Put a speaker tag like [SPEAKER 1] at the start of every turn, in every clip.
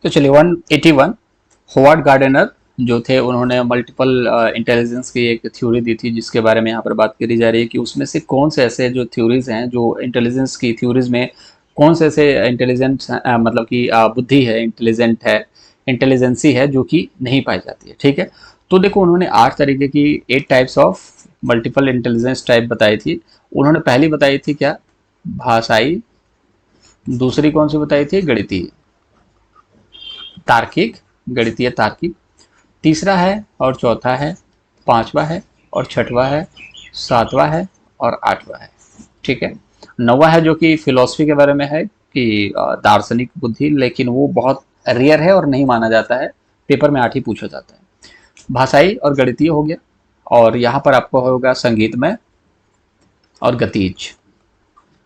[SPEAKER 1] तो चलिए 181 Howard gardener जो थे उन्होंने मल्टीपल इंटेलिजेंस की एक थ्योरी दी थी, जिसके बारे में यहाँ पर बात करी जा रही है कि उसमें से कौन से ऐसे जो थ्योरीज हैं, जो इंटेलिजेंस की थ्योरीज में कौन से ऐसे इंटेलिजेंट मतलब कि बुद्धि है, इंटेलिजेंट है, इंटेलिजेंसी है जो कि नहीं पाई जाती है। ठीक है, तो देखो उन्होंने 8 तरीके की 8 types of multiple intelligence type बताई थी। उन्होंने पहली बताई थी क्या, भाषाई, दूसरी कौन सी बताई थी, गणितीय तार्किक, गणितीय तार्किक, तीसरा है और चौथा है, पांचवा है और छठवा है, सातवां है और आठवां है। ठीक है, नौवा है जो कि फिलॉसफी के बारे में है कि दार्शनिक बुद्धि, लेकिन वो बहुत रेयर है और नहीं माना जाता है, पेपर में 8 ही पूछा जाता है। भाषाई और गणितीय हो गया, और यहाँ पर आपको होगा संगीतमय और गतिज,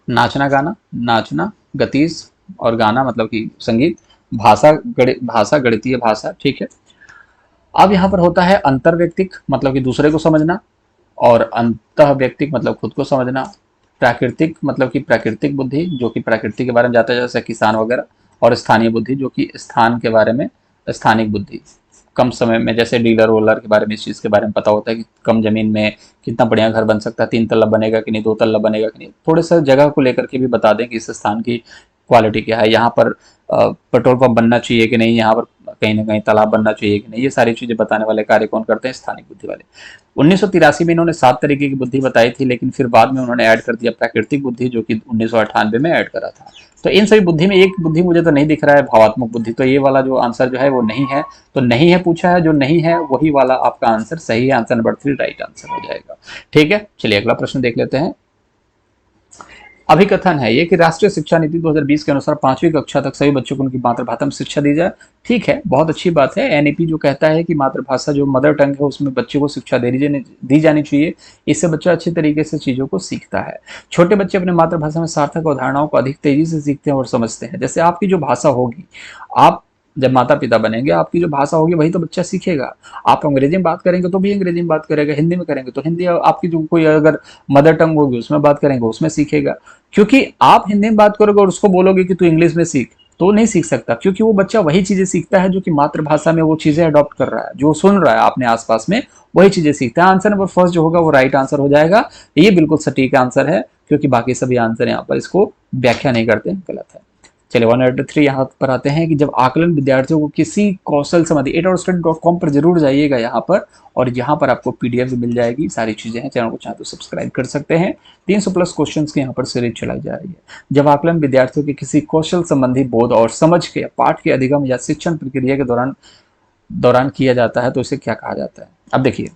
[SPEAKER 1] नाचना गाना, नाचना गतिज और गाना मतलब कि संगीत, भाषा गणितीय भाषा। ठीक है, अब यहाँ पर होता है अंतर्व्यक्तिक मतलब कि दूसरे को समझना, और अंतः व्यक्तिक मतलब खुद को समझना, प्राकृतिक मतलब कि प्राकृतिक बुद्धि जो कि प्रकृति के बारे में जाता है जैसे किसान वगैरह, और स्थानीय बुद्धि जो कि स्थान के बारे में, स्थानिक बुद्धि कम समय में, जैसे डीलर वोलर के बारे में, इस चीज़ के बारे में पता होता है कि कम जमीन में कितना बढ़िया घर बन सकता है, 3 तल्ला बनेगा कि नहीं, 2 तल्ला बनेगा कि नहीं, थोड़े से जगह को लेकर के भी बता दें कि इस स्थान की क्वालिटी क्या है, यहाँ पर पेट्रोल पंप बनना चाहिए कि नहीं, यहाँ पर कहीं ना कहीं तालाब बनना चाहिए कि नहीं, ये सारी चीजें बताने वाले कार्य कौन करते हैं, स्थानिक बुद्धि वाले। 1983 में इन्होंने 7 तरीके की बुद्धि बताई थी, लेकिन फिर बाद में उन्होंने ऐड कर दिया प्राकृतिक बुद्धि जो कि 1998 में ऐड करा था। तो इन सभी बुद्धि में एक बुद्धि मुझे तो नहीं दिख रहा है, भावात्मक बुद्धि, तो ये वाला जो आंसर जो है वो नहीं है। तो नहीं है पूछा है, जो नहीं है वही वाला आपका आंसर सही है, आंसर नंबर 3 राइट आंसर हो जाएगा। ठीक है, चलिए अगला प्रश्न देख लेते हैं। अभिकथन है ये कि राष्ट्रीय शिक्षा नीति 2020 के अनुसार 5वीं कक्षा तक सभी बच्चों को उनकी मातृभाषा में शिक्षा दी जाए। ठीक है, बहुत अच्छी बात है। एनईपी जो कहता है कि मातृभाषा जो मदर टंग है उसमें बच्चे को शिक्षा दी जानी चाहिए, इससे बच्चा अच्छी तरीके से चीजों को सीखता है। छोटे बच्चे अपनी मातृभाषा में सार्थक अवधारणाओं को अधिक तेजी से सीखते हैं और समझते हैं। जैसे आपकी जो भाषा होगी, आप जब माता पिता बनेंगे, आपकी जो भाषा होगी वही तो बच्चा सीखेगा। आप अंग्रेजी में बात करेंगे तो भी अंग्रेजी में बात करेगा, हिंदी में करेंगे तो हिंदी, आपकी जो कोई अगर मदर टंग होगी उसमें बात करेंगे उसमें सीखेगा। क्योंकि आप हिंदी में बात करोगे और उसको बोलोगे कि तू इंग्लिश में सीख, तो नहीं सीख सकता, क्योंकि वो बच्चा वही चीजें सीखता है जो कि मातृभाषा में वो चीजें अडॉप्ट कर रहा है, जो सुन रहा है अपने आसपास में वही चीजें सीखता है। आंसर नंबर फर्स्ट जो होगा वो राइट आंसर हो जाएगा। ये बिल्कुल सटीक आंसर है, क्योंकि बाकी सभी आंसर यहाँ पर इसको व्याख्या नहीं करते, गलत है। चलिए 183 यहाँ पर आते हैं कि जब आकलन विद्यार्थियों को किसी कौशल संबंधी, 8hourstudy.com पर जरूर जाइएगा यहाँ पर, और यहाँ पर आपको पीडीएफ भी मिल जाएगी, सारी चीजें हैं। चैनल को चाहे तो सब्सक्राइब कर सकते हैं। 300+ क्वेश्चन की यहाँ पर सीरीज चलाई जा रही है। जब आकलन विद्यार्थियों के किसी कौशल संबंधी बोध और समझ के पाठ के अधिगम या शिक्षण प्रक्रिया के दौरान किया जाता है तो इसे क्या कहा जाता है। अब देखिए,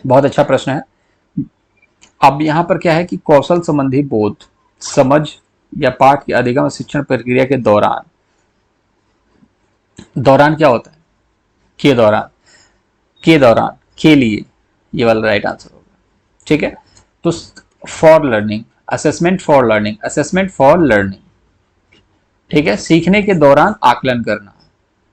[SPEAKER 1] बहुत अच्छा प्रश्न है। अब यहाँ पर क्या है कि कौशल संबंधी बोध, समझ या पाठ के अधिगम शिक्षण प्रक्रिया के दौरान, दौरान क्या होता है, के दौरान, के लिए, ये वाला राइट आंसर होगा। ठीक है, तो for learning, assessment for learning, assessment for learning. ठीक है, सीखने के दौरान आकलन करना,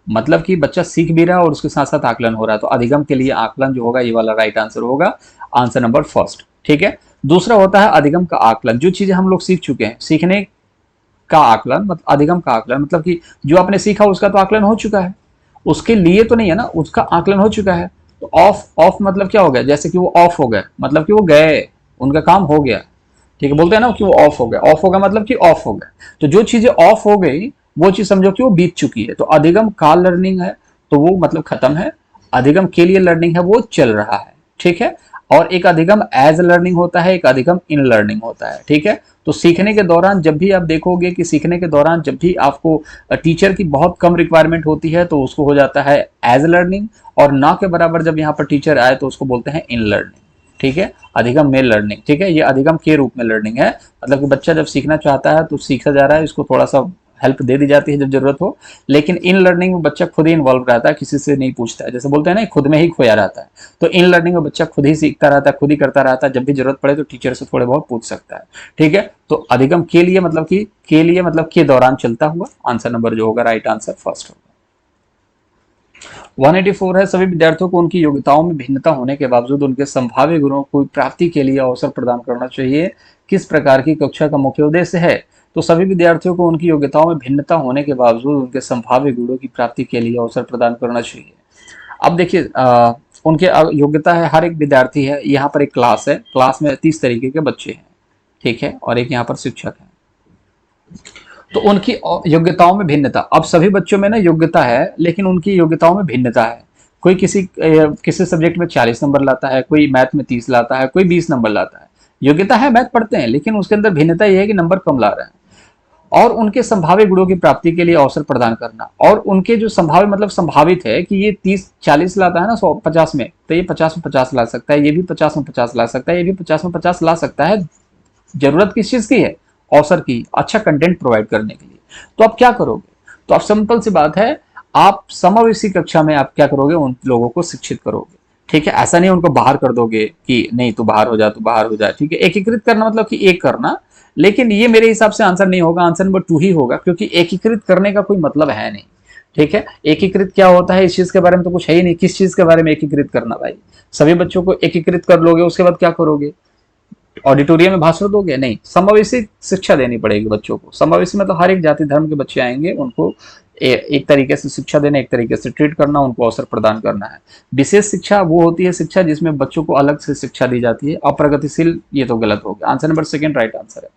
[SPEAKER 1] मतलब कि बच्चा सीख भी रहा है और उसके साथ साथ आकलन हो रहा है, तो अधिगम के लिए आकलन जो होगा ये वाला राइट आंसर होगा, आंसर नंबर फर्स्ट। ठीक है, दूसरा होता है अधिगम का आकलन, जो चीजें हम लोग सीख चुके हैं, सीखने का आकलन मतलब अधिगम का आकलन, मतलब कि जो आपने सीखा उसका तो आकलन हो चुका है, उसके लिए तो नहीं है ना, उसका आकलन हो चुका है। तो ऑफ, ऑफ मतलब क्या हो गया, जैसे कि वो ऑफ हो गए मतलब कि वो गए, उनका काम हो गया। ठीक है, बोलते हैं ना कि वो ऑफ हो गया, ऑफ हो गया मतलब कि ऑफ हो गया। तो जो चीजें ऑफ हो गई वो चीज समझो कि वो बीत चुकी है। तो अधिगम का लर्निंग है तो वो मतलब खत्म है, अधिगम के लिए लर्निंग है वो चल रहा है। ठीक है, और एक अधिगम एज लर्निंग होता है, एक अधिगम इन लर्निंग होता है। ठीक है, तो सीखने के दौरान जब भी आप देखोगे कि सीखने के दौरान जब भी आपको टीचर की बहुत कम रिक्वायरमेंट होती है तो उसको हो जाता है एज लर्निंग, और ना के बराबर जब यहाँ पर टीचर आए तो उसको बोलते हैं इन लर्निंग। ठीक है, अधिगम में लर्निंग। ठीक है, ये अधिगम के रूप में लर्निंग है, मतलब कि बच्चा जब सीखना चाहता है तो सीखा जा रहा है, इसको थोड़ा सा हेल्प दे दी जाती है जब जरूरत हो, लेकिन इन लर्निंग में बच्चा खुद ही इन्वॉल्व रहता है, किसी से नहीं पूछता है, जैसे बोलते हैं ना खुद में ही खोया रहता है। तो इन लर्निंग में बच्चा खुद ही सीखता रहता है, खुद ही करता रहता है, जब भी जरूरत पड़े तो टीचर से थोड़े बहुत पूछ सकता है। ठीक है, तो अधिगम के लिए मतलब कि के लिए मतलब के दौरान चलता हुआ, आंसर नंबर जो होगा राइट आंसर फर्स्ट होगा। 184 है, सभी विद्यार्थियों को उनकी योग्यताओं में भिन्नता होने के बावजूद उनके संभाव्य गुणों को प्राप्ति के लिए अवसर प्रदान करना चाहिए। किस प्रकार की कक्षा का मुख्य उद्देश्य है। तो सभी विद्यार्थियों को उनकी योग्यताओं में भिन्नता होने के बावजूद उनके संभाव्य गुणों की प्राप्ति के लिए अवसर प्रदान करना चाहिए। अब देखिए उनके योग्यता है, हर एक विद्यार्थी है, यहाँ पर एक क्लास है, क्लास में 30 तरीके के बच्चे हैं, ठीक है, और एक यहाँ पर शिक्षक है। तो उनकी योग्यताओं में भिन्नता, अब सभी बच्चों में ना योग्यता है, लेकिन उनकी योग्यताओं में भिन्नता है। कोई किसी सब्जेक्ट में 40 नंबर लाता है, कोई मैथ में 30 लाता है, कोई 20 नंबर लाता है। योग्यता है, मैथ पढ़ते हैं, लेकिन उसके अंदर भिन्नता यह है कि नंबर कम ला रहे हैं। और उनके संभावित गुणों की प्राप्ति के लिए अवसर प्रदान करना, और उनके जो संभावित मतलब संभावित है कि ये 30-40 लाता है ना 100-50 में, तो ये 50 में 50 ला सकता है, ये भी 50 में 50 ला सकता है, ये भी 50 में 50 ला सकता है। जरूरत किस चीज की है? अवसर की, अच्छा कंटेंट प्रोवाइड करने के लिए। तो आप क्या करोगे? तो आप सिंपल सी बात है, आप समावेशी कक्षा में आप क्या करोगे? उन लोगों को शिक्षित करोगे, ठीक है। ऐसा नहीं उनको बाहर कर दोगे कि नहीं तू बाहर हो जा, तू बाहर हो जा, ठीक है। एकीकृत करना मतलब कि एक करना, लेकिन ये मेरे हिसाब से आंसर नहीं होगा, आंसर नंबर 2 ही होगा, क्योंकि एकीकृत करने का कोई मतलब है नहीं, ठीक है। एकीकृत क्या होता है इस चीज के बारे में तो कुछ है ही नहीं। किस चीज के बारे में एकीकृत करना भाई? सभी बच्चों को एकीकृत कर लोगे, उसके बाद क्या करोगे? ऑडिटोरियम में भाषण दोगे? नहीं, समावेशी शिक्षा देनी पड़ेगी बच्चों को। समावेशी मतलब हर एक जाति धर्म के बच्चे आएंगे, उनको एक तरीके से शिक्षा देना, एक तरीके से ट्रीट करना, उनको अवसर प्रदान करना है। विशेष शिक्षा वो होती है शिक्षा जिसमें बच्चों को अलग से शिक्षा दी जाती है। अप्रगतिशील, ये तो गलत हो गया। आंसर नंबर 2 राइट आंसर है।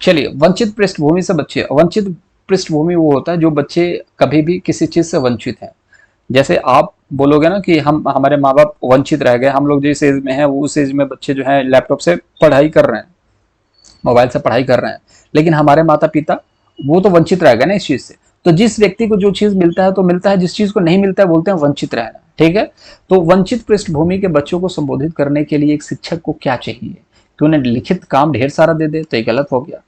[SPEAKER 1] चलिए, वंचित पृष्ठभूमि से बच्चे। वंचित पृष्ठभूमि वो होता है जो बच्चे कभी भी किसी चीज से वंचित हैं। जैसे आप बोलोगे ना कि हम हमारे माँ बाप वंचित रह गए, हम लोग जिस एज में हैं वो उस एज में बच्चे जो है लैपटॉप से पढ़ाई कर रहे हैं, मोबाइल से पढ़ाई कर रहे हैं, लेकिन हमारे माता पिता वो तो वंचित रह गए ना इस चीज से। तो जिस व्यक्ति को जो चीज मिलता है तो मिलता है, जिस चीज को नहीं मिलता है बोलते हैं वंचित रहना, ठीक है। तो वंचित पृष्ठभूमि के बच्चों को संबोधित करने के लिए एक शिक्षक को क्या चाहिए कि उन्हें लिखित काम ढेर सारा दे दे? तो ये गलत हो गया।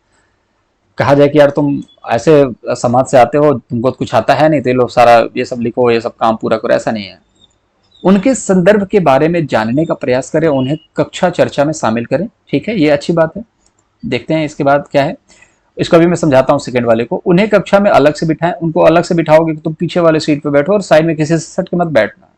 [SPEAKER 1] कहा जाए कि यार तुम ऐसे समाज से आते हो, तुमको कुछ आता है नहीं, तो ये लोग सारा ये सब लिखो, ये सब काम पूरा करो, ऐसा नहीं है। उनके संदर्भ के बारे में जानने का प्रयास करें, उन्हें कक्षा चर्चा में शामिल करें, ठीक है, ये अच्छी बात है। देखते हैं इसके बाद क्या है, इसको भी मैं समझाता हूँ सेकंड वाले को। उन्हें कक्षा में अलग से बिठाएं, उनको अलग से बिठाओगे कि तुम पीछे वाले सीट पे बैठो और साइड में किसी से सट के मत बैठना,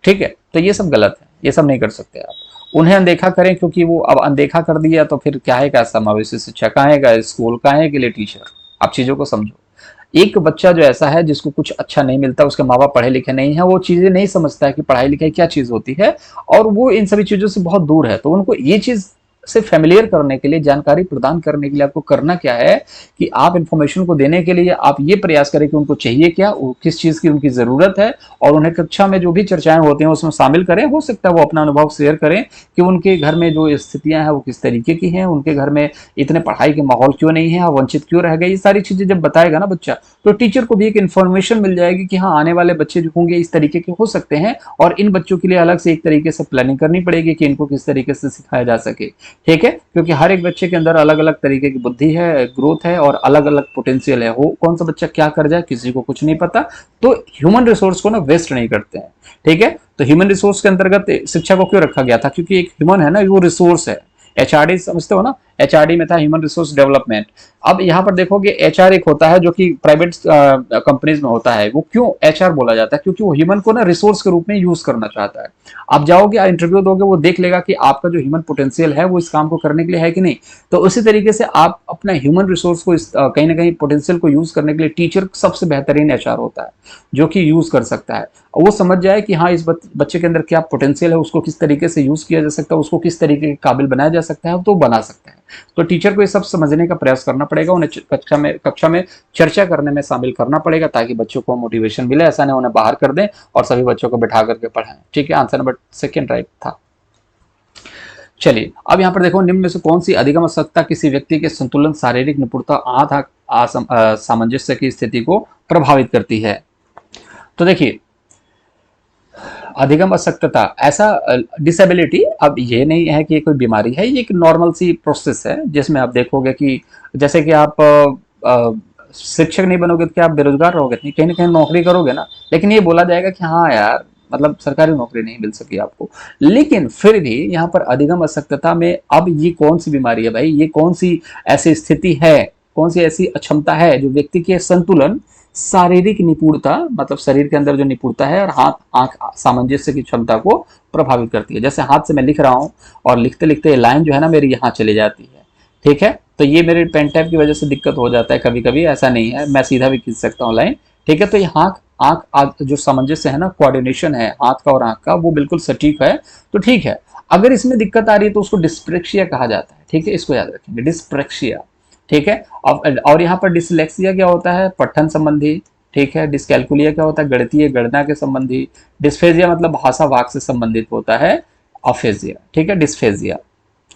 [SPEAKER 1] ठीक है। तो ये सब गलत है, ये सब नहीं कर सकते आप। उन्हें अनदेखा करें, क्योंकि वो अब अनदेखा कर दिया तो फिर क्या है, क्या समावेशी शिक्षा, कहाँ है का स्कूल, कहाँ है के लिए टीचर। आप चीजों को समझो। एक बच्चा जो ऐसा है जिसको कुछ अच्छा नहीं मिलता, उसके माँ बाप पढ़े लिखे नहीं है, वो चीजें नहीं समझता है कि पढ़ाई लिखाई क्या चीज होती है, और वो इन सभी चीजों से बहुत दूर है। तो उनको ये चीज से फेमिलियर करने के लिए, जानकारी प्रदान करने के लिए आपको करना क्या है कि आप इन्फॉर्मेशन को देने के लिए आप ये प्रयास करें कि उनको चाहिए क्या, किस चीज की उनकी जरूरत है, और उन्हें कक्षा में जो भी चर्चाएं होती हैं उसमें शामिल करें। हो सकता है वो अपना अनुभव शेयर करें कि उनके घर में जो स्थितियां हैं वो किस तरीके की हैं, उनके घर में इतने पढ़ाई के माहौल क्यों नहीं है, वंचित क्यों रह गए। ये सारी चीजें जब बताएगा ना बच्चा, तो टीचर को भी एक इन्फॉर्मेशन मिल जाएगी कि हाँ आने वाले बच्चे जो होंगे इस तरीके के हो सकते हैं, और इन बच्चों के लिए अलग से एक तरीके से प्लानिंग करनी पड़ेगी कि इनको किस तरीके से सिखाया जा सके, ठीक है। क्योंकि हर एक बच्चे के अंदर अलग अलग तरीके की बुद्धि है, ग्रोथ है, और अलग अलग पोटेंशियल है। वो कौन सा बच्चा क्या कर जाए किसी को कुछ नहीं पता। तो ह्यूमन रिसोर्स को ना वेस्ट नहीं करते हैं, ठीक है। तो ह्यूमन रिसोर्स के अंतर्गत शिक्षा को क्यों रखा गया था? क्योंकि एक ह्यूमन है ना, वो रिसोर्स है। एचआरडी समझते हो ना, एचआरडी में था ह्यूमन रिसोर्स डेवलपमेंट। अब यहाँ पर देखोगे एचआर एक होता है जो कि प्राइवेट कंपनीज में होता है। वो क्यों एचआर बोला जाता है? क्योंकि वो ह्यूमन को ना रिसोर्स के रूप में यूज करना चाहता है। आप जाओगे इंटरव्यू दोगे, वो देख लेगा कि आपका जो ह्यूमन पोटेंशियल है वो इस काम को करने के लिए है कि नहीं। तो उसी तरीके से आप अपना ह्यूमन रिसोर्स को कहीं ना कहीं पोटेंशियल को यूज करने के लिए टीचर सबसे बेहतरीन एचआर होता है, जो कि यूज कर सकता है। और वो समझ जाए कि हाँ इस बच्चे के अंदर क्या पोटेंशियल है, उसको किस तरीके से यूज किया जा सकता है, उसको किस तरीके के काबिल बनाया जा सकता है, तो बना सकता है। तो टीचर को ये सब समझने का प्रयास करना पड़ेगा, उन्हें कक्षा में चर्चा करने में शामिल करना पड़ेगा, ताकि बच्चों को मोटिवेशन मिले। ऐसा नहीं उन्हें बाहर कर दें और सभी बच्चों को बिठा करके पढ़ाएं, ठीक है। आंसर नंबर 2 राइट था। चलिए, अब यहाँ पर देखो, निम्न में से कौन सी अधिगम अशक्तता किसी व्यक्ति के संतुलन, शारीरिक निपुणता, सामंजस्य की स्थिति को प्रभावित करती है? तो देखिए, अधिगम अशक्तता ऐसा डिसेबिलिटी, अब ये नहीं है कि कोई बीमारी है, ये एक नॉर्मल सी प्रोसेस है जिसमें आप देखोगे कि जैसे कि आप शिक्षक नहीं बनोगे तो क्या आप बेरोजगार रहोगे? नहीं, कहीं ना कहीं नौकरी करोगे ना। लेकिन ये बोला जाएगा कि हाँ यार मतलब सरकारी नौकरी नहीं मिल सकी आपको। लेकिन फिर भी यहाँ पर अधिगम अशक्तता में अब ये कौन सी बीमारी है भाई? ये कौन सी ऐसी स्थिति है, कौन सी ऐसी अक्षमता है जो व्यक्ति के संतुलन, शारीरिक निपुणता मतलब शरीर के अंदर जो निपुणता है, और हाथ आंख सामंजस्य की क्षमता को प्रभावित करती है? जैसे हाथ से मैं लिख रहा हूं और लिखते लिखते लाइन जो है ना मेरी यहाँ चली जाती है, ठीक है, तो ये मेरे पेन टैप की वजह से दिक्कत हो जाता है कभी कभी, ऐसा नहीं है, मैं सीधा भी खींच सकता हूँ लाइन। ठीक है, तो ये आंख आंख आंख जो सामंजस्य है ना, कोऑर्डिनेशन है हाथ का और आंख का, वो बिल्कुल सटीक है, तो ठीक है। अगर इसमें दिक्कत आ रही है तो उसको डिस्प्रेक्सिया कहा जाता है। ठीक है, इसको याद रखेंगे, डिस्प्रेक्सिया। ठीक है, और यहाँ पर डिसलेक्सिया क्या होता है, पठन संबंधी। ठीक है, डिसकैलकुलिया क्या होता है, गणितीय गणना के संबंधी। डिस्फेजिया मतलब भाषा वाक से संबंधित होता है, अफेजिया। ठीक है, डिस्फेजिया।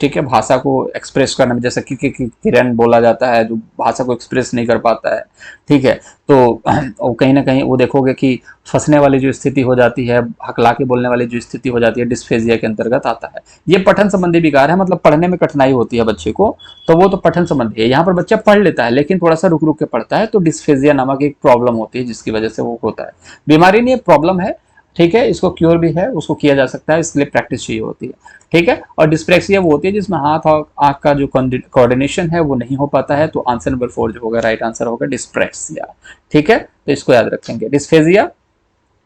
[SPEAKER 1] ठीक है, भाषा को एक्सप्रेस करने में, जैसे कि किरण बोला जाता है जो भाषा को एक्सप्रेस नहीं कर पाता है। ठीक है, तो कहीं ना कहीं वो देखोगे कि फंसने वाली जो स्थिति हो जाती है, हकला के बोलने वाली जो स्थिति हो जाती है, डिस्फेजिया के अंतर्गत आता है। ये पठन संबंधी विकार है, मतलब पढ़ने में कठिनाई होती है बच्चे को, तो वो तो पठन संबंधी है। यहाँ पर बच्चा पढ़ लेता है लेकिन थोड़ा सा रुक रुक के पढ़ता है, तो डिस्फेजिया नामक एक प्रॉब्लम होती है जिसकी वजह से वो होता है। बीमारी नहीं है, प्रॉब्लम है। ठीक है, इसको क्योर भी है, उसको किया जा सकता है, इसके लिए प्रैक्टिस चाहिए होती है। ठीक है, और डिस्प्रेक्सिया वो होती है जिसमें हाथ और आंख का जो कोऑर्डिनेशन है वो नहीं हो पाता है, तो आंसर नंबर 4 जो होगा राइट आंसर होगा डिस्प्रेक्सिया। ठीक है, तो इसको याद रखेंगे, डिस्फेजिया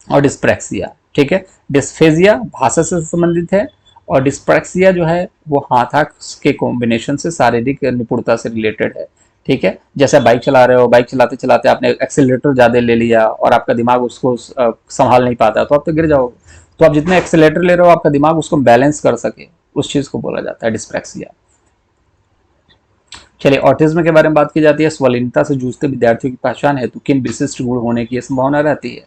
[SPEAKER 1] और डिस्प्रेक्सिया। ठीक है, डिस्फेजिया भाषा से संबंधित है और डिस्प्रेक्सिया जो है वो हाथ आंख के कॉम्बिनेशन से, शारीरिक निपुणता से रिलेटेड है। ठीक है, जैसे बाइक चला रहे हो, बाइक चलाते चलाते आपने एक्सेलरेटर ज्यादा ले लिया और आपका दिमाग उसको संभाल नहीं पाता, तो आप तो गिर जाओगे। तो आप जितने एक्सेलरेटर ले रहे हो आपका दिमाग उसको बैलेंस कर सके, उस चीज को बोला जाता है डिस्प्रेक्सिया। चलिए, ऑटिज्म के बारे में बात की जाती है। स्वलीनता से जूझते विद्यार्थियों की पहचान है तो किन विशिष्ट गुण होने की संभावना रहती है।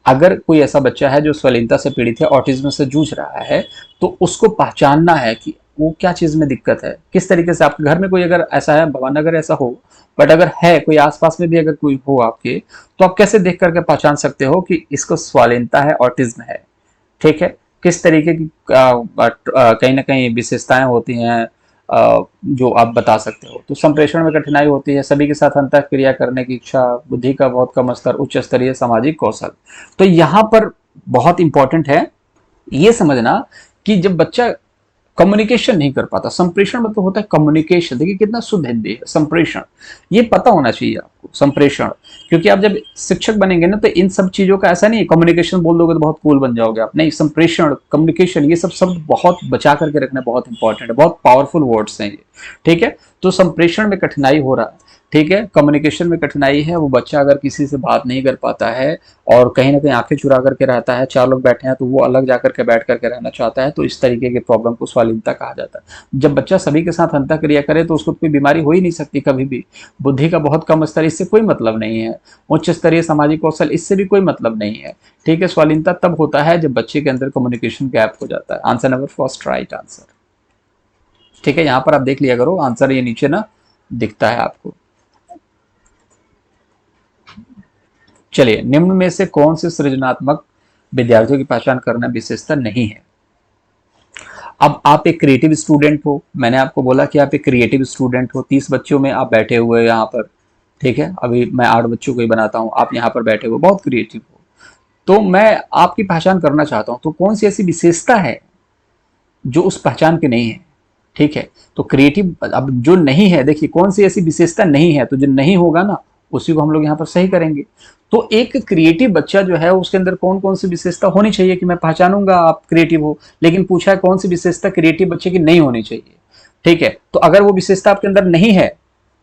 [SPEAKER 1] अगर कोई ऐसा बच्चा है जो स्वलीनता से पीड़ित है, ऑटिज्म से जूझ रहा है, तो उसको पहचानना है कि वो क्या चीज में दिक्कत है, किस तरीके से। आपके घर में कोई अगर ऐसा है, भगवान अगर ऐसा हो, बट अगर है कोई आसपास में भी अगर कोई हो आपके, तो आप कैसे देख करके पहचान सकते हो कि इसको स्वालीनता है, ऑटिज्म है। ठीक है, किस तरीके की कहीं ना कहीं विशेषताएं होती हैं जो आप बता सकते हो। तो संप्रेषण में कठिनाई होती है, सभी के साथ अंतः क्रिया करने की इच्छा, बुद्धि का बहुत कम स्तर, उच्च स्तरीय सामाजिक कौशल। तो यहाँ पर बहुत इंपॉर्टेंट है ये समझना कि जब बच्चा कम्युनिकेशन नहीं कर पाता, संप्रेषण मतलब होता है कम्युनिकेशन। देखिए कितना शुद्ध हिंदी है, संप्रेषण, ये पता होना चाहिए आपको, संप्रेषण। क्योंकि आप जब शिक्षक बनेंगे ना, तो इन सब चीजों का ऐसा नहीं है कम्युनिकेशन बोल दोगे तो बहुत कूल बन जाओगे आप, नहीं। संप्रेषण, कम्युनिकेशन, ये सब शब्द बहुत बचा करके रखना बहुत इंपॉर्टेंट है, बहुत पावरफुल वर्ड्स हैं ये। ठीक है, तो संप्रेषण में कठिनाई हो रहा है। ठीक है, कम्युनिकेशन में कठिनाई है, वो बच्चा अगर किसी से बात नहीं कर पाता है और कहीं ना कहीं आंखें चुरा करके रहता है, 4 लोग बैठे हैं तो वो अलग जाकर के बैठ करके रहना चाहता है, तो इस तरीके के प्रॉब्लम को स्वालीनता कहा जाता है। जब बच्चा सभी के साथ अंतः क्रिया करे तो उसको कोई बीमारी हो ही नहीं सकती कभी भी। बुद्धि का बहुत कम स्तर, इससे कोई मतलब नहीं है। उच्च स्तरीय सामाजिक कौशल, इससे भी कोई मतलब नहीं है। ठीक है, स्वालीनता तब होता है जब बच्चे के अंदर कम्युनिकेशन गैप हो जाता है। Answer number first right answer. ठीक है, यहाँ पर आप देख लिया करो आंसर, ये नीचे ना दिखता है आपको। चलिए, निम्न में से कौन से सृजनात्मक विद्यार्थियों की पहचान करना विशेषता नहीं है। अब आप एक क्रिएटिव स्टूडेंट हो, मैंने आपको बोला कि आप एक क्रिएटिव स्टूडेंट हो, 30 बच्चों में आप बैठे हुए यहाँ पर। ठीक है, अभी मैं 8 बच्चों को ही बनाता हूँ, आप यहाँ पर बैठे हुए बहुत क्रिएटिव हो, तो मैं आपकी पहचान करना चाहता हूँ, तो कौन सी ऐसी विशेषता है जो उस पहचान की नहीं है। ठीक है, तो क्रिएटिव, अब जो नहीं है, देखिए कौन सी ऐसी विशेषता नहीं है, तो जो नहीं होगा ना उसी को हम लोग यहाँ पर सही करेंगे। तो एक क्रिएटिव बच्चा जो है उसके अंदर कौन कौन सी विशेषता होनी चाहिए कि मैं पहचानूंगा आप क्रिएटिव हो, लेकिन पूछा है कौन सी विशेषता क्रिएटिव बच्चे की नहीं होनी चाहिए। ठीक है, तो अगर वो विशेषता आपके अंदर नहीं है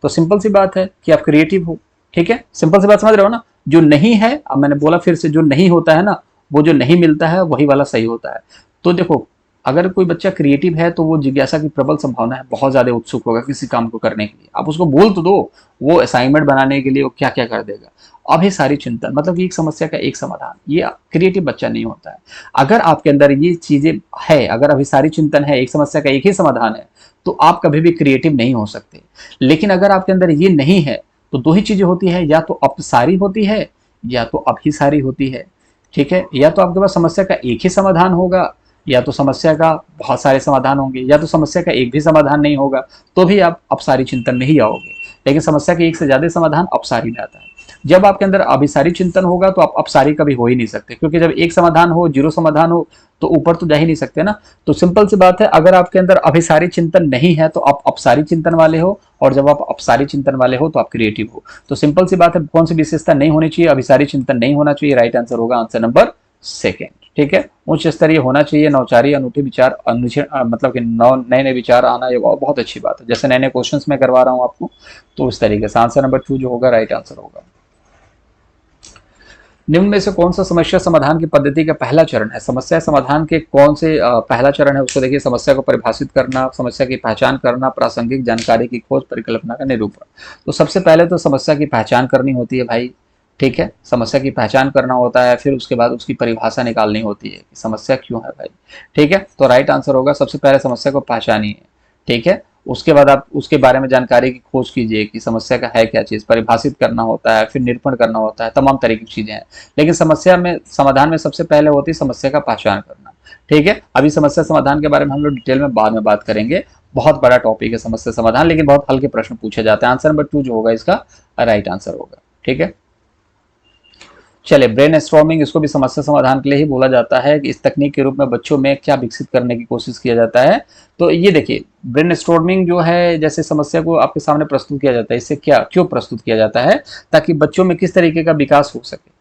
[SPEAKER 1] तो सिंपल सी बात है कि आप क्रिएटिव हो। ठीक है, सिंपल सी बात समझ रहे हो ना, जो नहीं है, अब मैंने बोला फिर से, जो नहीं होता है ना, वो जो नहीं मिलता है वही वाला सही होता है। तो देखो, अगर कोई बच्चा क्रिएटिव है तो वो जिज्ञासा की प्रबल संभावना है, बहुत ज्यादा उत्सुक होगा किसी काम को करने के लिए। आप उसको बोल तो दो, वो असाइनमेंट बनाने के लिए वो क्या क्या कर देगा। अभी सारी चिंतन, मतलब एक समस्या का एक समाधान, ये क्रिएटिव बच्चा नहीं होता है। अगर आपके अंदर ये चीजें है, अगर अभी सारी चिंतन है, एक समस्या का एक ही समाधान है, तो आप कभी भी क्रिएटिव नहीं हो सकते। लेकिन अगर आपके अंदर ये नहीं है तो दो ही चीजें होती है, या तो अपसारी होती है या तो अभिसारी होती है। ठीक है, या तो आपके पास समस्या का एक ही समाधान होगा, या तो समस्या का बहुत सारे समाधान होंगे, या तो समस्या का एक भी समाधान नहीं होगा, तो भी आप अपसारी चिंतन में ही आओगे। लेकिन समस्या के एक से ज्यादा समाधान अपसारी में आता है। जब आपके अंदर अभिसारी चिंतन होगा तो आप अपसारी कभी हो ही नहीं सकते, क्योंकि जब एक समाधान हो, जीरो समाधान हो, तो ऊपर तो जा ही नहीं सकते ना। तो सिंपल सी बात है, अगर आपके अंदर अभिसारी चिंतन नहीं है तो आप अपसारी चिंतन वाले हो, और जब आप अपसारी चिंतन वाले हो तो आप क्रिएटिव हो। तो सिंपल सी बात है, कौन सी विशेषता नहीं होनी चाहिए, अभिसारी चिंतन नहीं होना चाहिए। राइट आंसर होगा आंसर नंबर सेकेंड। ठीक है, उच्च स्तरीय होना चाहिए, नौचारी अनूठे विचार मतलब कि नए नए विचार आना, ये बहुत अच्छी बात है। जैसे नए नए क्वेश्चंस मैं करवा रहा हूँ आपको, तो उस तरीके से आंसर नंबर 2 जो होगा राइट आंसर होगा। निम्न में से कौन सा समस्या समाधान की पद्धति का पहला चरण है? समस्या समाधान के कौन से पहला चरण है उसको देखिए। समस्या को परिभाषित करना, समस्या की पहचान करना, प्रासंगिक जानकारी की खोज, परिकल्पना का निरूपण। तो सबसे पहले तो समस्या की पहचान करनी होती है भाई, ठीक है, समस्या की पहचान करना होता है, फिर उसके बाद उसकी परिभाषा निकालनी होती है कि समस्या क्यों है भाई, ठीक है। तो राइट आंसर होगा सबसे पहले समस्या को पहचानिए, ठीक है, उसके बाद आप उसके बारे में जानकारी की खोज कीजिए कि समस्या का है क्या चीज, परिभाषित करना होता है, फिर निरूपण करना होता है, तमाम तरह की चीजें हैं। लेकिन समस्या में समाधान में सबसे पहले होती है समस्या का पहचान करना, ठीक है। अभी समस्या समाधान के बारे में हम लोग डिटेल में बाद में बात करेंगे, बहुत बड़ा टॉपिक है समस्या समाधान, लेकिन बहुत हल्के प्रश्न पूछे जाते हैं। आंसर नंबर 2 जो होगा इसका राइट आंसर होगा, ठीक है। चलिए, ब्रेन स्टॉर्मिंग, इसको भी समस्या समाधान के लिए ही बोला जाता है कि इस तकनीक के रूप में बच्चों में क्या विकसित करने की कोशिश किया जाता है। तो ये देखिए, ब्रेन स्टॉर्मिंग जो है, जैसे समस्या को आपके सामने प्रस्तुत किया जाता है, इससे क्या क्यों प्रस्तुत किया जाता है, ताकि बच्चों में किस तरीके का विकास हो सके।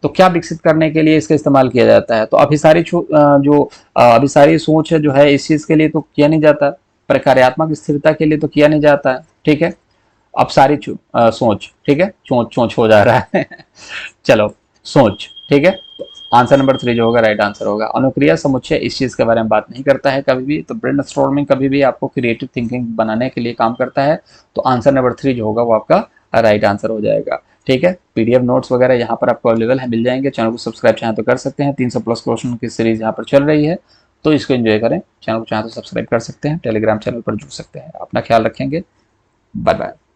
[SPEAKER 1] तो क्या विकसित करने के लिए इसका इस्तेमाल किया जाता है? तो अभिसारी सोच है जो है, इस चीज के लिए तो किया नहीं जाता, प्रकार्यात्मक स्थिरता के लिए तो किया नहीं जाता है, ठीक है। अब सारी सोच, ठीक है, चोंच चोंच हो जा रहा है चलो, सोच, ठीक है। तो आंसर नंबर 3 जो होगा राइट आंसर होगा। अनुक्रिया समुच्चय इस चीज के बारे में बात नहीं करता है कभी भी। तो ब्रेनस्टॉर्मिंग कभी भी आपको क्रिएटिव थिंकिंग बनाने के लिए काम करता है। तो आंसर नंबर 3 जो होगा वो आपका राइट आंसर हो जाएगा, ठीक है। पीडीएफ नोट्स वगैरह यहाँ पर आपको अवेलेबल है, मिल जाएंगे। चैनल को सब्सक्राइब चाहें तो कर सकते हैं, 300 प्लस क्वेश्चन की सीरीज यहाँ पर चल रही है, तो इसको एंजॉय करें। चैनल को चाहें तो सब्सक्राइब कर सकते हैं, टेलीग्राम चैनल पर जुड़ सकते हैं। अपना ख्याल रखेंगे, बाय बाय।